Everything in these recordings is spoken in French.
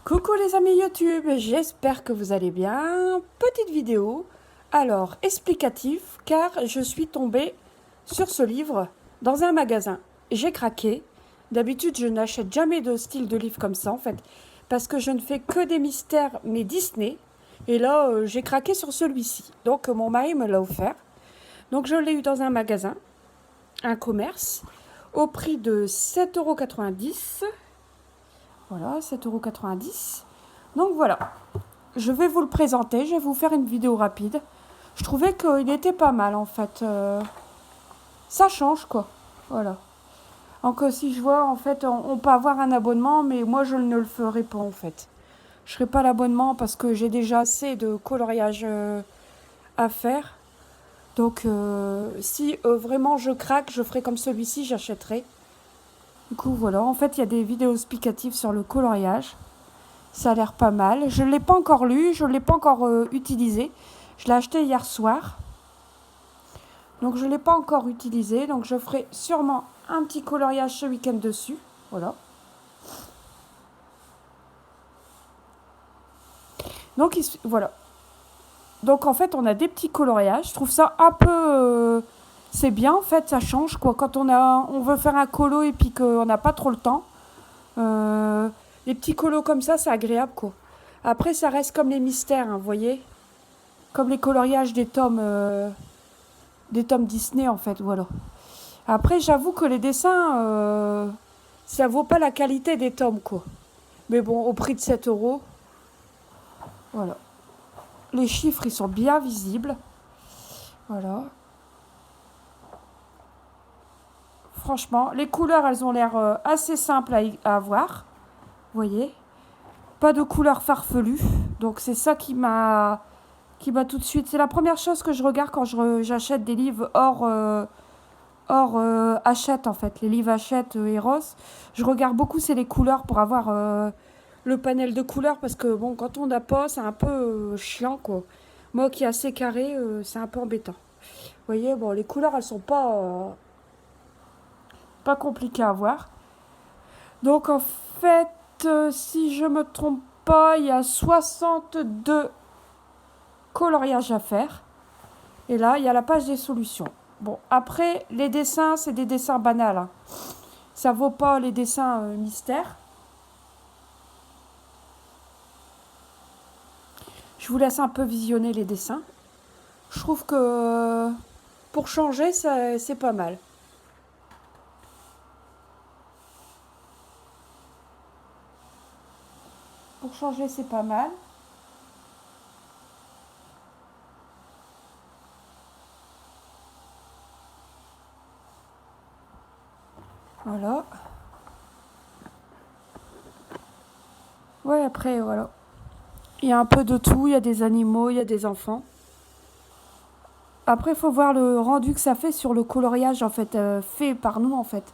Coucou les amis YouTube, j'espère que vous allez bien. Petite vidéo, alors explicatif, car je suis tombée sur ce livre dans un magasin. J'ai craqué. D'habitude, je n'achète jamais de style de livre comme ça en fait, parce que je ne fais que des mystères, mais Disney. Et là, j'ai craqué sur celui-ci. Donc mon mari me l'a offert. Donc je l'ai eu dans un magasin, un commerce, au prix de 7,90 €. Voilà, 7,90 €. Donc voilà, je vais vous le présenter, je vais vous faire une vidéo rapide. Je trouvais qu'il était pas mal en fait. Ça change quoi. Voilà. Donc si je vois en fait, on peut avoir un abonnement, mais moi je ne le ferai pas en fait. Je ne ferai pas l'abonnement parce que j'ai déjà assez de coloriage à faire. Donc si vraiment je craque, je ferai comme celui-ci, j'achèterai. Du coup voilà, en fait il y a des vidéos explicatives sur le coloriage. Ça a l'air pas mal. Je ne l'ai pas encore lu, je ne l'ai pas encore utilisé. Je l'ai acheté hier soir. Donc je ne l'ai pas encore utilisé. Donc je ferai sûrement un petit coloriage ce week-end dessus. Voilà. Donc voilà. Donc en fait on a des petits coloriages. Je trouve ça un peu... c'est bien en fait, ça change quoi. Quand on veut faire un colo et puis qu'on n'a pas trop le temps. Les petits colos comme ça, c'est agréable quoi. Après ça reste comme les mystères, hein, vous voyez. Comme les coloriages des tomes Disney en fait, voilà. Après j'avoue que les dessins, ça vaut pas la qualité des tomes quoi. Mais bon, au prix de 7 €, voilà. Les chiffres ils sont bien visibles, voilà. Franchement, les couleurs elles ont l'air assez simples à avoir, vous voyez. Pas de couleurs farfelues, donc c'est ça qui m'a tout de suite. C'est la première chose que je regarde quand j'achète des livres hors Hachette en fait, les livres Hachette et Ross. Je regarde beaucoup, c'est les couleurs pour avoir le panel de couleurs parce que bon, quand on n'a pas, c'est un peu chiant quoi. Moi qui est assez carré, c'est un peu embêtant. Vous voyez, bon, les couleurs elles sont pas compliquées à avoir. Donc en fait, si je me trompe pas, il y a 62 coloriages à faire. Et là, il y a la page des solutions. Bon, après, les dessins, c'est des dessins banals, hein. Ça vaut pas les dessins mystères. Je vous laisse un peu visionner les dessins. Je trouve que pour changer, c'est pas mal. Pour changer, c'est pas mal. Voilà. Ouais, après, voilà. Il y a un peu de tout. Il y a des animaux, il y a des enfants. Après, il faut voir le rendu que ça fait sur le coloriage, en fait, fait par nous, en fait.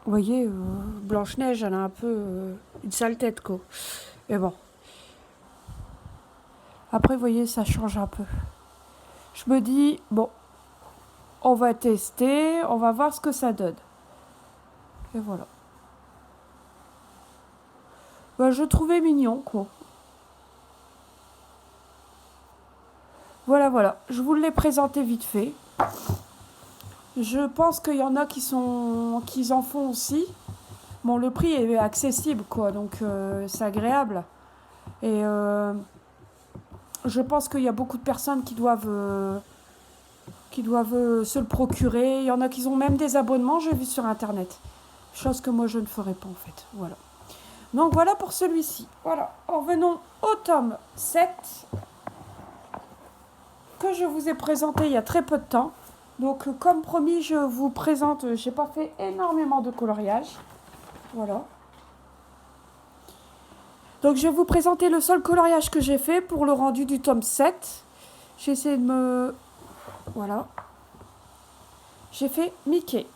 Vous voyez, Blanche-Neige, elle a un peu une sale tête, quoi. Et bon. Après, vous voyez, ça change un peu. Je me dis, bon, on va tester, on va voir ce que ça donne. Et voilà. Ben, je trouvais mignon, quoi. Voilà, voilà. Je vous l'ai présenté vite fait. Je pense qu'il y en a qui en font aussi. Bon, le prix est accessible, quoi, donc c'est agréable. Et je pense qu'il y a beaucoup de personnes qui doivent se le procurer. Il y en a qui ont même des abonnements, j'ai vu sur Internet. Chose que moi, je ne ferai pas, en fait. Voilà. Donc, voilà pour celui-ci. Voilà. Revenons au tome 7 que je vous ai présenté il y a très peu de temps. Donc, comme promis, je vous présente... J'ai pas fait énormément de coloriage. Voilà. Donc, je vais vous présenter le seul coloriage que j'ai fait pour le rendu du tome 7. J'ai essayé de me... Voilà. J'ai fait Mickey.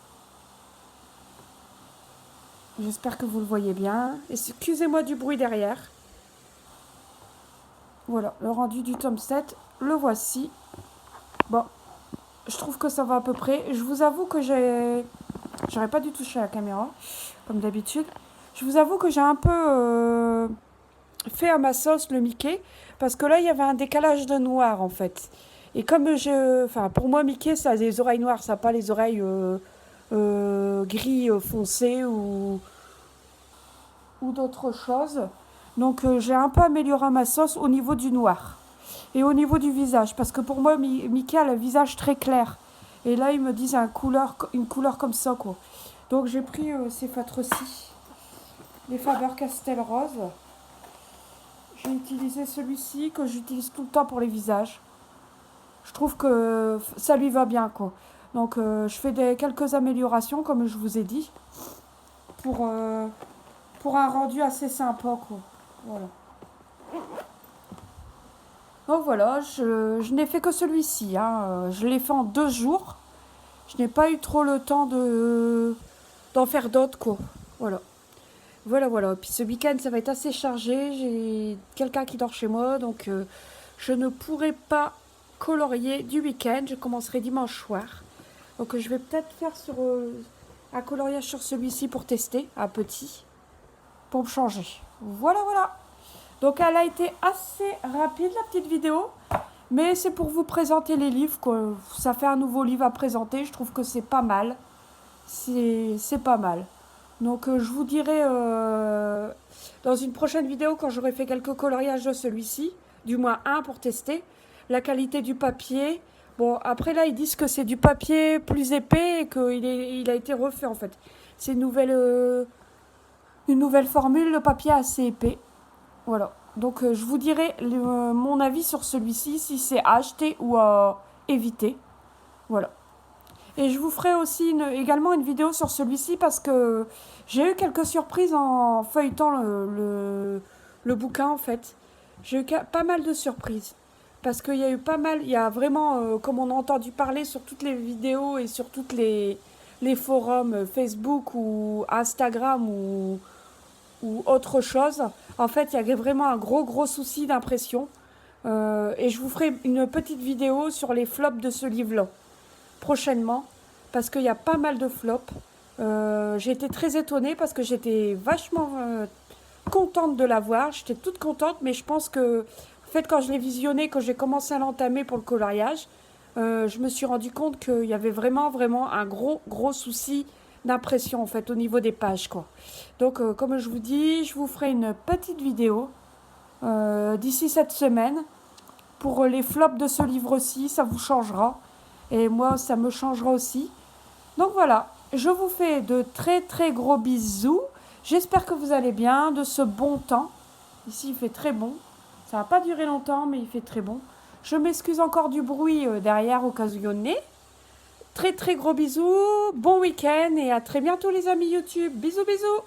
J'espère que vous le voyez bien. Excusez-moi du bruit derrière. Voilà, le rendu du tome 7, le voici. Bon, je trouve que ça va à peu près. Je vous avoue que j'aurais pas dû toucher la caméra, comme d'habitude. Je vous avoue que j'ai un peu fait à ma sauce le Mickey, parce que là, il y avait un décalage de noir, en fait. Et comme enfin, pour moi, Mickey, ça a des oreilles noires, ça n'a pas les oreilles gris foncé ou d'autres choses. Donc, j'ai un peu amélioré ma sauce au niveau du noir. Et au niveau du visage, parce que pour moi, Mickey a le visage très clair. Et là, ils me disent une couleur comme ça, quoi. Donc, j'ai pris ces feutres-ci, les Faber-Castell rose. J'ai utilisé celui-ci que j'utilise tout le temps pour les visages. Je trouve que ça lui va bien, quoi. Donc, je fais quelques améliorations, comme je vous ai dit, pour, euh, pour un rendu assez sympa, quoi. Voilà. Donc voilà, je n'ai fait que celui-ci, hein. Je l'ai fait en 2 jours. Je n'ai pas eu trop le temps d'en faire d'autres, quoi. Voilà. Voilà, voilà. Puis ce week-end, ça va être assez chargé. J'ai quelqu'un qui dort chez moi, donc je ne pourrai pas colorier du week-end. Je commencerai dimanche soir. Donc je vais peut-être faire un coloriage sur celui-ci pour tester, un petit, pour me changer. Voilà, voilà. Donc elle a été assez rapide, la petite vidéo. Mais c'est pour vous présenter les livres, quoi. Ça fait un nouveau livre à présenter. Je trouve que c'est pas mal. C'est pas mal. Donc je vous dirai dans une prochaine vidéo quand j'aurai fait quelques coloriages de celui-ci, du moins un pour tester, la qualité du papier. Bon, après là, ils disent que c'est du papier plus épais et qu'il a été refait en fait. C'est une nouvelle formule, le papier assez épais. Voilà. Donc je vous dirai mon avis sur celui-ci, si c'est à acheter ou à éviter. Voilà. Et je vous ferai aussi également une vidéo sur celui-ci parce que j'ai eu quelques surprises en feuilletant le bouquin en fait. J'ai eu pas mal de surprises. Parce qu'il y a eu pas mal, il y a vraiment, comme on a entendu parler sur toutes les vidéos et sur toutes les forums Facebook ou Instagram ou autre chose, en fait, il y avait vraiment un gros souci d'impression. Et je vous ferai une petite vidéo sur les flops de ce livre-là prochainement parce qu'il y a pas mal de flops. J'ai été très étonnée parce que j'étais vachement contente de l'avoir. J'étais toute contente, mais je pense que en fait, quand je l'ai visionné, quand j'ai commencé à l'entamer pour le coloriage, je me suis rendu compte qu'il y avait vraiment un gros souci d'impression en fait au niveau des pages, quoi. Donc comme je vous dis, je vous ferai une petite vidéo d'ici cette semaine pour les flops de ce livre-ci. Ça vous changera et moi ça me changera aussi. Donc voilà, je vous fais de très gros bisous. J'espère que vous allez bien, de ce bon temps. Ici il fait très bon. Ça va pas durer longtemps, mais il fait très bon. Je m'excuse encore du bruit derrière occasionné. Très gros bisous, bon week-end et à très bientôt les amis YouTube. Bisous bisous.